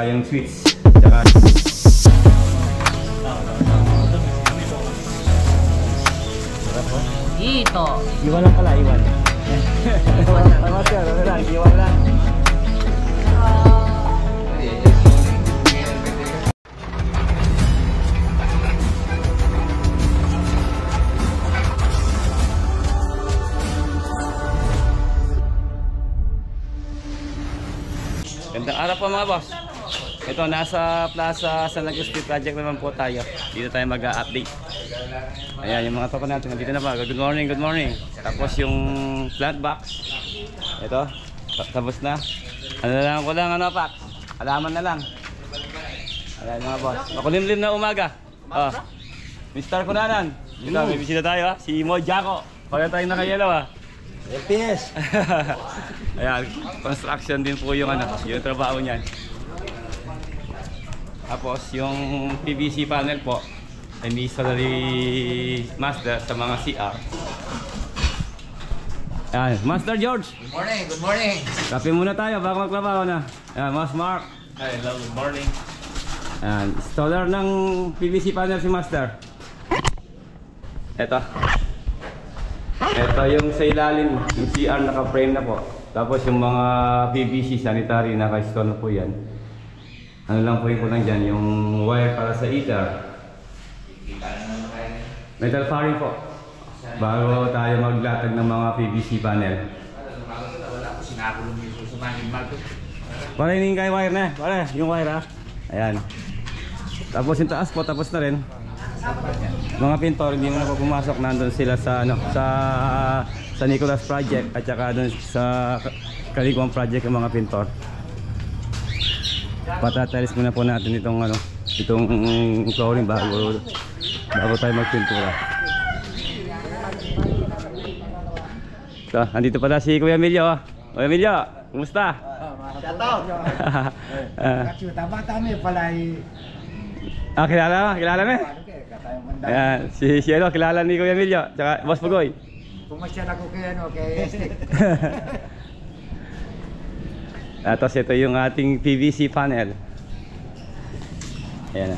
tsaka yung switch. Tsaka Dito. iwan lang pala, iwan. Master, lang, iwan lang. Gandang araw po mga boss. Ito, nasa Plaza San Agustin Project naman po tayo. Dito tayo mag-update. Ayan, yung mga toka natin nandito na pa. Good morning, good morning. Tapos yung plant box. Ito, tapos na. Ano na lang ko lang, ano pak? Alaman na lang. Ayan mga boss. Makulimlim na umaga. Oh, Mr. Kunanan. Dito, may bisita tayo ha. Si Mo Jaco. Kaya tayo nakayalaw ha. FPS. Ayan, construction din po yung ano, yung trabaho niyan. Tapos yung PVC panel po ay may salary master sa mga CR. Ayan, Master George. Good morning, good morning. Kape muna tayo bago magtrabaho na. Ayan, Mas Mark. Hello, good morning. Ayan, installer ng PVC panel si Master. Ito yung sa ilalim, yung CR naka-frame na po. Tapos yung mga PVC sanitary naka-install na po yan. Ano lang po yung kulang dyan, yung wire para sa heater. Metal fairing po. Bago tayo maglatag ng mga PVC panel. Pare, hindi kayo wire na. Pare, yung wire ha. Ayan. Tapos yung taas po, tapos na rin. Mga pintor, hindi mo na po pumasok. Nandun sila sa, ano, sa Nicolas Project at saka dun sa Kaliguang Project ng mga pintor. Patatalis muna po natin itong ano, itong flooring bago tayo magpintura. So, andito pala si Kuya Emilio. Kuya Emilio, kumusta? Shoutout. Tama-tama pala Kilala mo? Ayan, si ano, kilala ni Kuya Emilio, tsaka Boss Pugoy. Pumasya na ko kay Estek. Tapos ito yung ating PVC panel. Ayan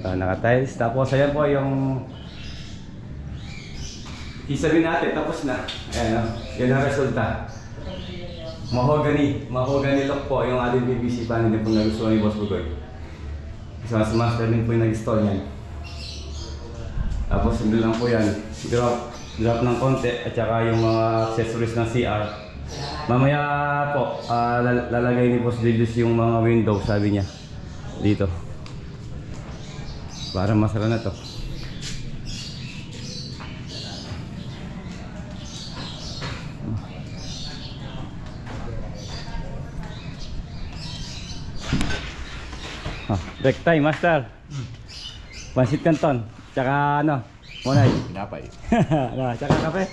na. Naka-tiles. Tapos ayan po yung isabi natin, tapos na. Ayan o, yan ang resulta. Mahogany look po yung ating PVC panel na po nagustuhan ni Boss Pugoy. Kasi mas master din po yung nag-install yan. Tapos hindi lang po yan, drop ng konti at saka yung mga accessories ng CR. Mamaya po, lalagay ni Boss Julius yung mga window, sabi niya, dito. Para masara na to. Break time, Master. Pansit Canton, tsaka ano, Monay. Pinapay. Tsaka kape.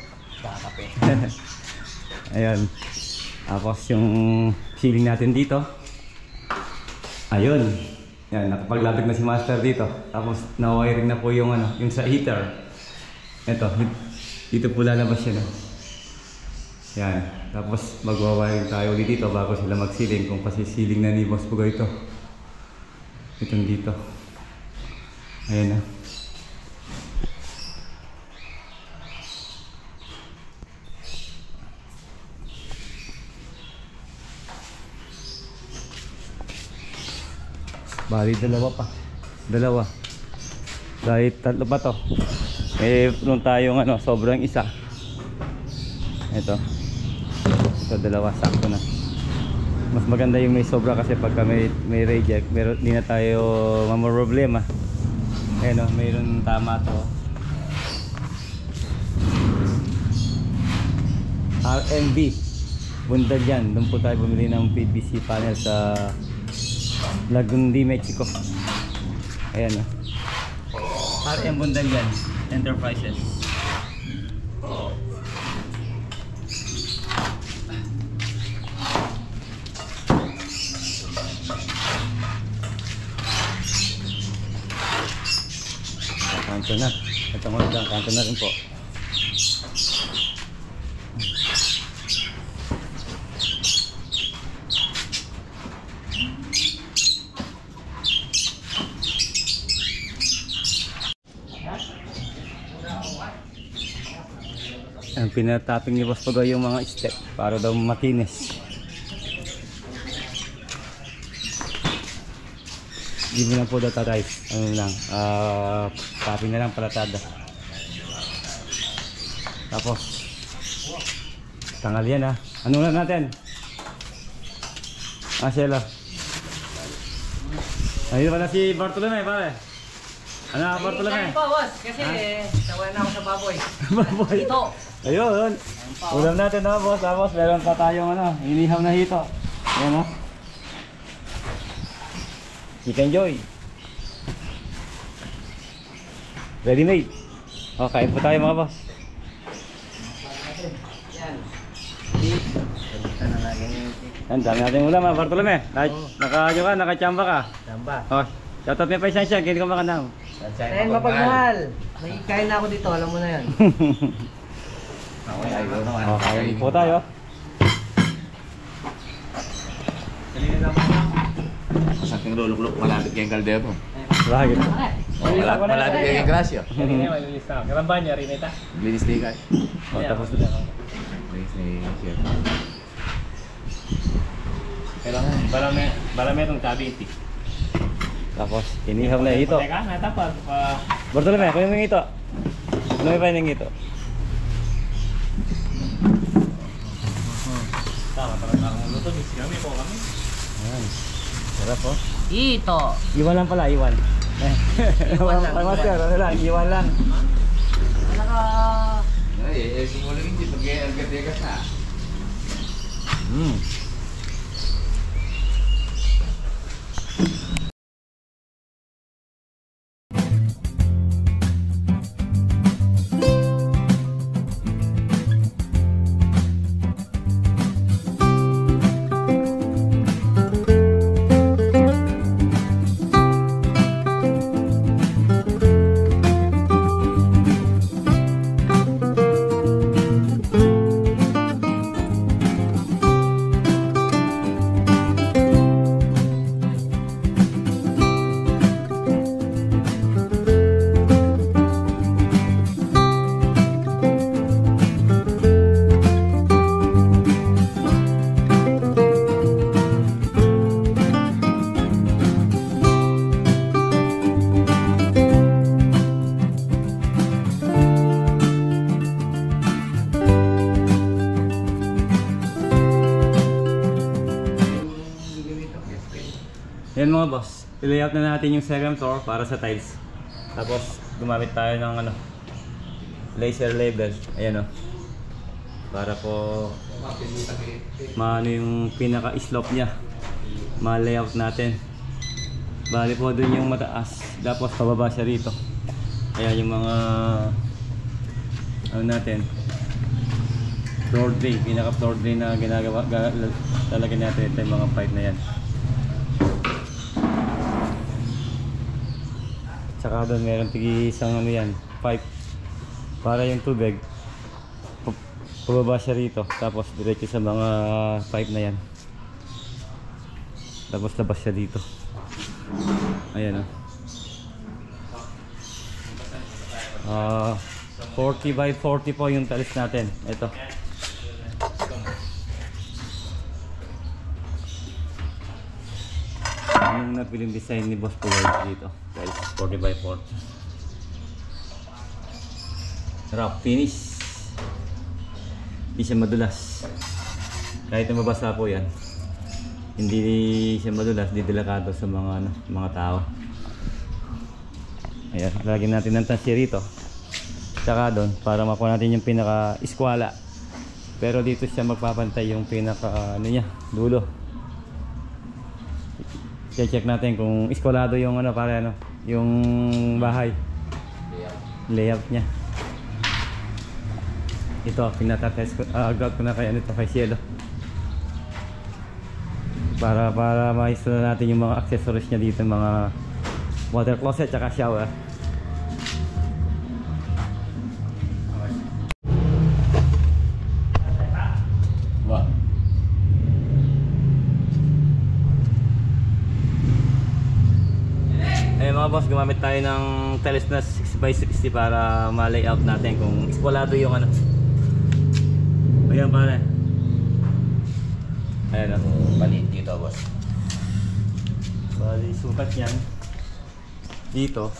Ayun. Tapos yung ceiling natin dito. Ayun. Yan, nakapaglapit na si Master dito. Tapos na-wiring na po yung ano, yung sa heater. Ito, dito po lalabas siya. Yan. Tapos magwa-wiring tayo ulit dito bago sila mag-ceiling. Kung pasisiling na ni Boss Pugoy ito. Itong dito. Ayan na. Bali dalawa pa. Dalawa. Kahit tatlo pa to. Eh nung tayong ano, sobrang isa. Ito. So dalawa, sakto na. Mas maganda yung may sobra kasi pagka may reject, hindi na tayo mamroblema. Ayan o, mayroon tama to. RMB Bundal yan. Doon po tayo bumili ng PVC panel sa Lagundi, Mexico. Ayan o, RM Bundal yan Enterprises. Kanto na. Ito mo lang, kanto na rin po. Ang pinatapping ni Boss Pugoy yung mga step para daw makinis. Hindi mo lang po daw tatize. Ano lang, tapping na lang palatada. Tapos, tangal yan ha. Ano lang natin? Shelo. Ayun pala si Bartolome, pare. Ano ka, Bartolome? Kain po, boss. Kasi nawala na ako sa baboy. Baboy. Ito. Ayun. Ulam natin na, boss. Tapos meron pa tayong inihaw na hito. Ayan o. Chicken Joy. Ready made. O, kain po tayo mga boss. Yan. Ang dami natin ulam ha, Bartolome. Nakachamba ka. Tamba. O, shoutout may paisang siya, hindi ko makanam. Ayun, mapagmahal. May kain na ako dito, alam mo na yan. O, kain po tayo. Saking lulok-lulok, malapit kayong kaldero. Lagi. Malapit kayong grasyo. Karamba niya rin ito. Linis na ikay. O, tapos na. Linis na ikay. Kailangan balame itong tabi iti. Tapos, inihaw na hito. Teka, natapad. Bartolome, kunin mo yung hito. Ano may pa yung hito? Tama, parang nakanguluto. Mix kami po kami. Ayan. Sarap po. Ito. Iwan lang pala, iwan. Iwan lang. Master, ano lang, iwan lang. Wala ka. Ay, sumulong hindi pag-algadegas na. Yan mga boss, i-layout na natin yung second floor para sa tiles. Tapos gumamit tayo ng laser label. Ayan o. Para po maano yung pinaka-slope niya. Ma-layout natin. Bali po dun yung mataas. Tapos pababa siya rito. Ayan yung mga ano natin. Floor drain, pinaka-floor drain na ginagawa. Lalagyan natin ito yung mga pipe na yan. Tsaka doon meron isang yan, pipe para yung tubig pababa siya rito, tapos diretso sa mga pipe na yan, tapos labas siya dito. Ayan o. 40 by 40 po yung tiles natin. Ito yung napiling design ni Boss Pugoy dito. Guys, 40 by 40. Rough finish. Hindi siya madulas. Kahit na mabasa po yan, hindi siya madulas, di delikado sa mga tao. Ayan, lagyan natin ng tansya rito. Tsaka doon, para makuha natin yung pinaka-eskwala. Pero dito siya magpapantay yung pinaka dulo. Check natin kung eskwalado yung yung bahay. Layout niya. Ito, pinatatest ko, agad ko na kaya nito kay Cielo. Para ma-install natin yung mga accessories niya dito, mga water closet tsaka shower. Mga boss, gumamit tayo ng tiles na 6x60 para ma-layout natin kung eskwalado yung Ayan pare. Ayan o. Maliit dito, boss. Bali, sukat yan. Dito.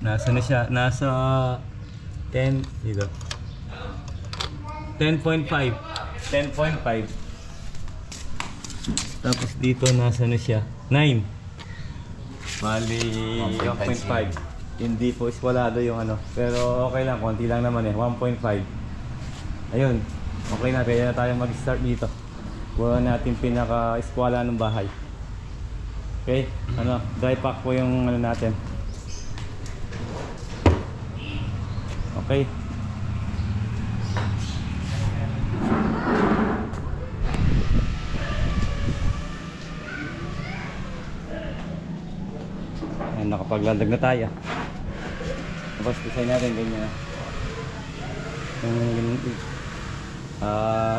Nasa na siya? Nasa 10, dito. 10.5. 10.5. Tapos dito nasa na siya? 9. Bali, 1.5. Hindi po iskwalado yung ano. Pero okay lang, konti lang naman eh. 1.5. Ayun. Okay na, kaya na tayo mag-start dito. Kuha natin pinaka-eskwala ng bahay. Okay, ano, dry pack po yung ano natin. Okay. Ayan, nakapaglalag na tayo. Tapos design natin ganyan. Yung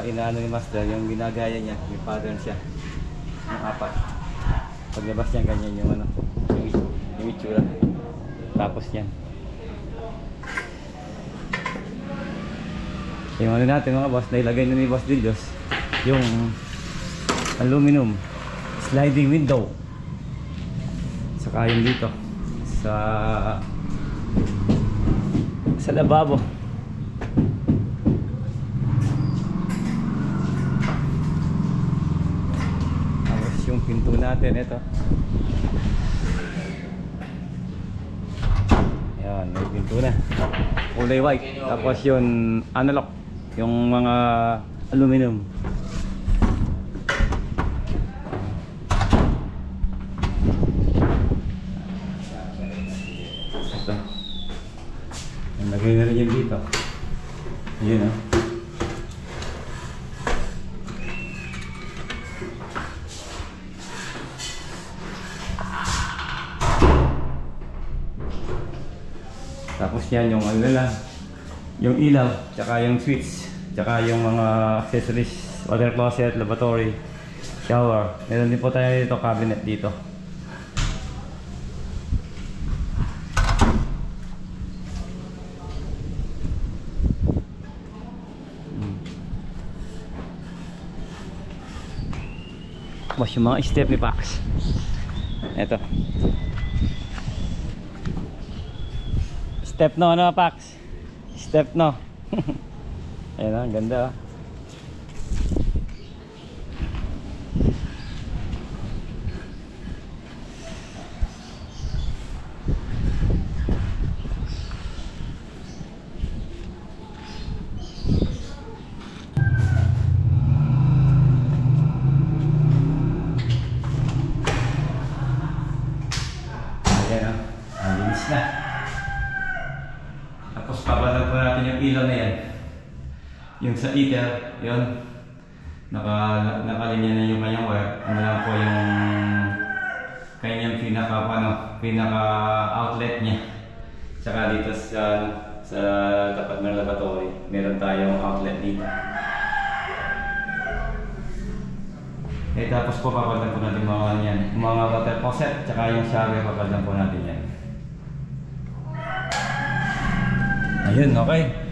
inaano ni Master, yung ginagaya niya, may pattern siya. Yung apat. Paglabas niya ganyan yung ano, yung itsura. Tapos yan. Yung ano natin mga boss, nailagay na ni Boss Julius yung aluminum sliding window. Saka yung dito sa lababo. Tapos yung pinto natin ito. Ayan, may pinto na. Kulay white. Tapos yung analog, yung mga aluminum. Ito. Nalagay na rin yung dito. Yun o. Tapos yan yung ano lang, yung ilaw, tsaka yung switch, tsaka yung mga accessories, water closet, lavatory, shower. Meron din po tayo dito cabinet dito. Tapos yung mga step ni Pax. Ito. Step no, ano Pax? Step no. Ayan, ang ganda. Ayan, ang linis na. Tapos papalag po natin yung ilaw na yan. Yung sa heater, yun. Nakalinya na yung kanyang wire. Ano lang po yung kanyang pinaka outlet niya. Saka dito sa tapat ng lavatory, meron tayong outlet dito. Eh tapos po papalag po natin mga yan. Mga water faucet, tsaka yung shower papalag po natin yan. Ayun, okay.